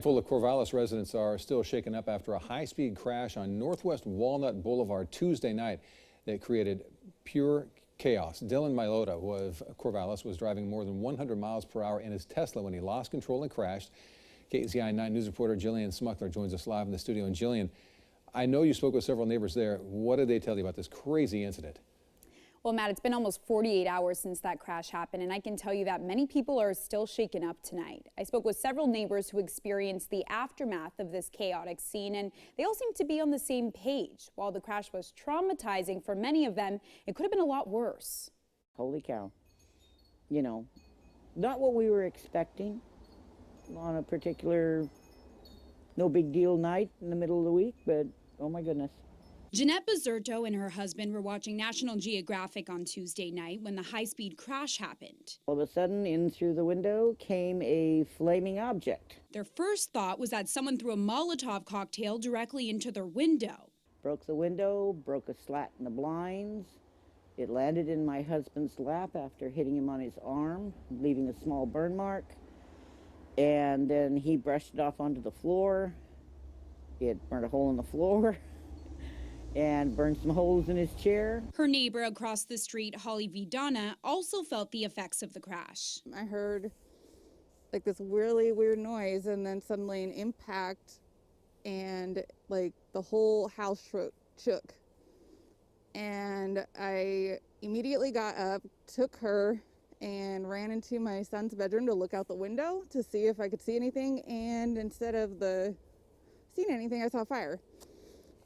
Full of Corvallis residents are still shaken up after a high-speed crash on Northwest Walnut Boulevard Tuesday night that created pure chaos. Dylan Milota of Corvallis was driving more than 100 miles per hour in his Tesla when he lost control and crashed. KEZI 9 News reporter Jillian Smuckler joins us live in the studio. And Jillian, I know you spoke with several neighbors there. What did they tell you about this crazy incident? Well, Matt, it's been almost 48 hours since that crash happened, and I can tell you that many people are still shaken up tonight. I spoke with several neighbors who experienced the aftermath of this chaotic scene, and they all seem to be on the same page. While the crash was traumatizing for many of them, it could have been a lot worse. Holy cow. You know, not what we were expecting on a particular no big deal night in the middle of the week, but oh my goodness. Jeanette Bizerto and her husband were watching National Geographic on Tuesday night when the high-speed crash happened. All of a sudden, in through the window came a flaming object. Their first thought was that someone threw a Molotov cocktail directly into their window. Broke the window, broke a slat in the blinds. It landed in my husband's lap after hitting him on his arm, leaving a small burn mark. And then he brushed it off onto the floor. It burned a hole in the floor and burned some holes in his chair. Her neighbor across the street, Holly Vidana, also felt the effects of the crash. I heard like this really weird noise and then suddenly an impact and like the whole house shook. And I immediately got up, took her, and ran into my son's bedroom to look out the window to see if I could see anything. And instead of seeing anything, I saw fire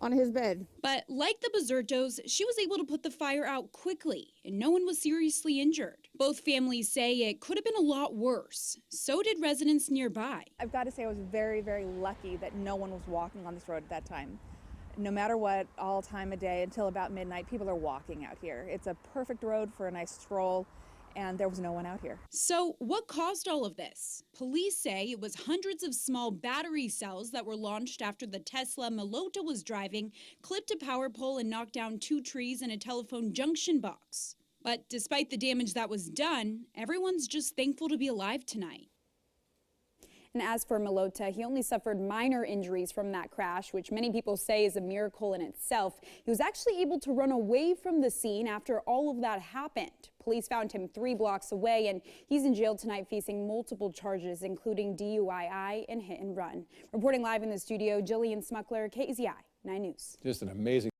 on his bed. But like the Bizertos, she was able to put the fire out quickly and no one was seriously injured. Both families say it could have been a lot worse. So did residents nearby. I've got to say I was very, very lucky that no one was walking on this road at that time. No matter what, all time of day until about midnight, people are walking out here. It's a perfect road for a nice stroll, and there was no one out here. So what caused all of this? Police say it was hundreds of small battery cells that were launched after the Tesla Milota was driving, clipped a power pole and knocked down 2 trees and a telephone junction box. But despite the damage that was done, everyone's just thankful to be alive tonight. And as for Milota, he only suffered minor injuries from that crash, which many people say is a miracle in itself. He was actually able to run away from the scene after all of that happened. Police found him 3 blocks away, and he's in jail tonight facing multiple charges, including DUI and hit and run. Reporting live in the studio, Jillian Smuckler, KEZI 9 News. Just an amazing